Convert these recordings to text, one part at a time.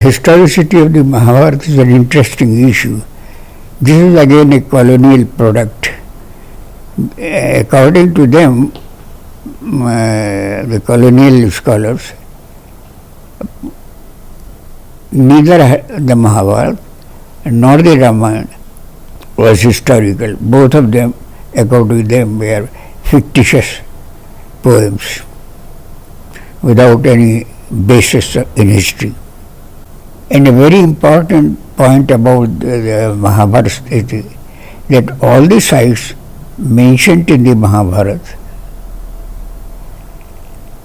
Historicity of the Mahabharata is an interesting issue. This is again a colonial product. According to them, the colonial scholars, neither the Mahabharata nor the Ramayana was historical. Both of them, according to them, were fictitious poems without any basis in history. And a very important point about the Mahabharata is that all the sites mentioned in the Mahabharata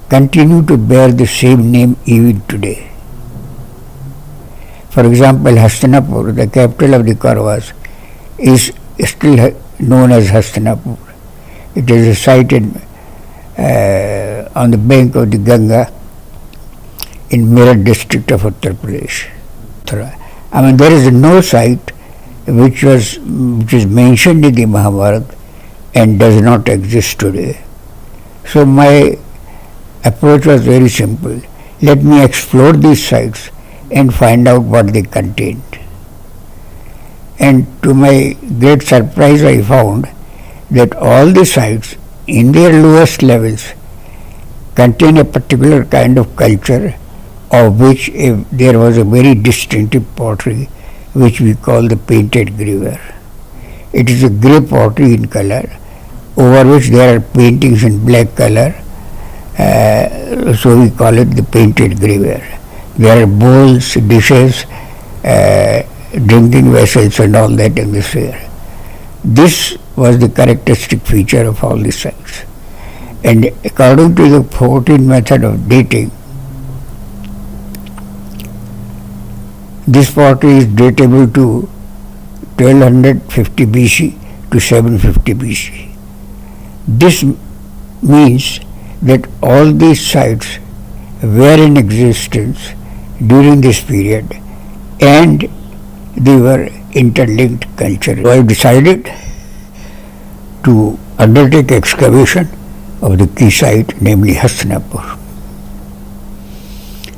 continue to bear the same name even today. For example, Hastinapur, the capital of the Kauravas, is still known as Hastinapur. It is a site on the bank of the Ganga in Meerut district of Uttar Pradesh. I mean, there is no site which is mentioned in the Mahabharata and does not exist today. So my approach was very simple. Let me explore these sites and find out what they contained. And to my great surprise, I found that all the sites in their lowest levels contain a particular kind of culture, of which there was a very distinctive pottery which we call the painted greware. It is a grey pottery in color, over which there are paintings in black color, so we call it the painted greware. There are bowls, dishes, drinking vessels and all that in this area. This was the characteristic feature of all the sites. And according to the 14 method of dating, this pottery is datable to 1250 BC to 750 BC. This means that all these sites were in existence during this period and they were interlinked culture. So I decided to undertake excavation of the key site, namely Hastinapur.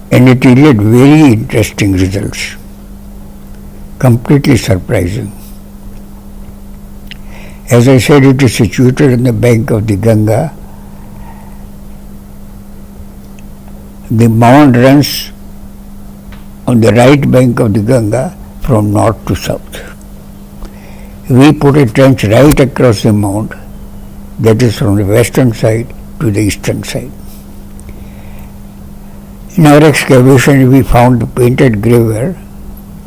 And it yielded very interesting results, completely surprising. As I said, it is situated on the bank of the Ganga. The mound runs on the right bank of the Ganga from north to south. We put a trench right across the mound, that is from the western side to the eastern side. In our excavation, we found the painted greware,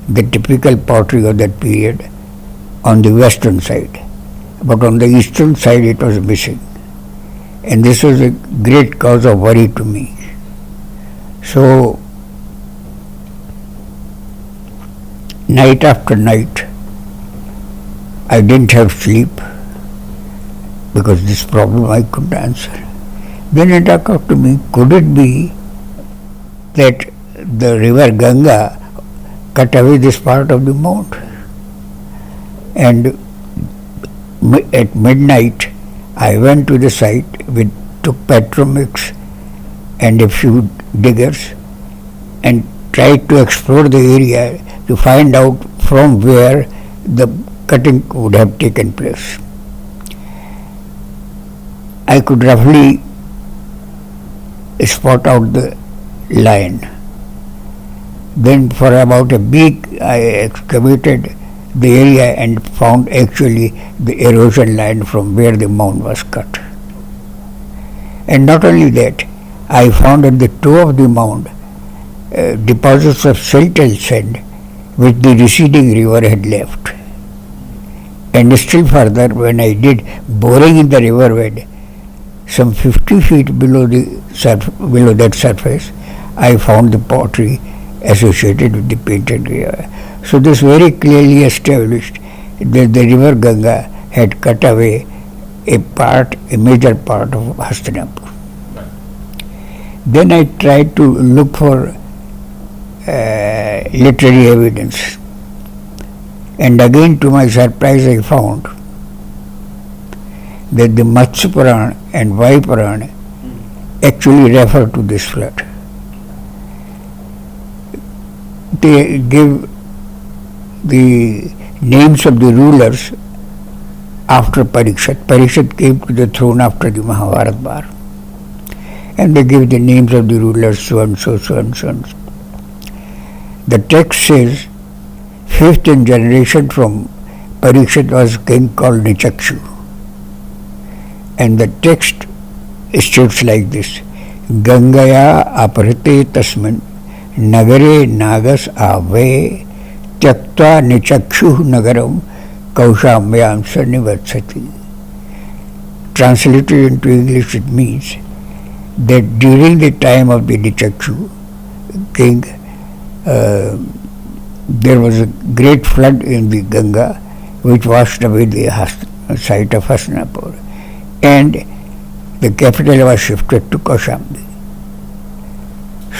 the typical pottery of that period, on the western side. But on the eastern side, it was missing. And this was a great cause of worry to me. So, night after night, I didn't have sleep because this problem I couldn't answer. Then it occurred to me, could it be that the river Ganga cut away this part of the mound? And at midnight, I went to the site, took petromix and a few diggers and tried to explore the area to find out from where the cutting would have taken place. I could roughly spot out the line. Then for about a week I excavated the area and found actually the erosion line from where the mound was cut. And not only that, I found at the toe of the mound deposits of siltal sand which the receding river had left. And still further, when I did boring in the river bed, some 50 feet below that surface, I found the pottery associated with the painted river. So this very clearly established that the river Ganga had cut away a major part of Hastinapur. Then I tried to look for literary evidence, and again to my surprise I found that the Matsya Purana and Vayu Purana actually refer to this flood. they give the names of the rulers after Parikshit. Parikshit came to the throne after the Mahabharata war. And they give the names of the rulers, so and so, so and so. And so. The text says, fifth in generation from Parikshit was a king called Nichakshu. And the text states like this: Gangaya aparate tasmin nagare nagas ave tyaktva nichakshu nagaram kaushamyam sarnivatsati. Translated into English, it means that during the time of the Nichakshu king, there was a great flood in the Ganga which washed away the site of Hastinapur, and the capital was shifted to Kaushambi.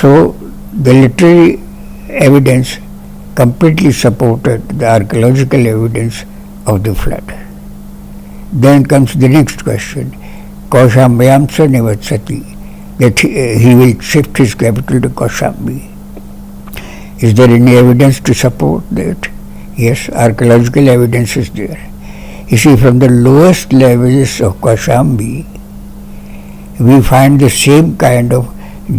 So the literary evidence completely supported the archaeological evidence of the flood. Then comes the next question: Kaushambyam sa nivatsati, that he will shift his capital to Kaushambi. Is there any evidence to support that? Yes, archaeological evidence is there. You see, from the lowest levels of Kaushambi, we find the same kind of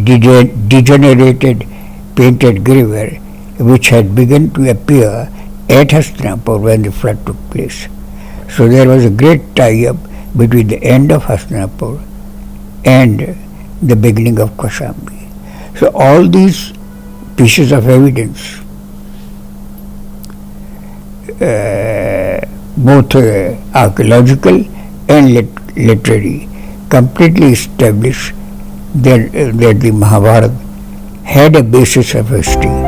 degenerated painted graver which had begun to appear at Hastinapur when the flood took place. So there was a great tie-up between the end of Hastinapur and the beginning of Kaushambi. So all these pieces of evidence, both archaeological and literary, completely establish that the Mahabharata had a basis of history.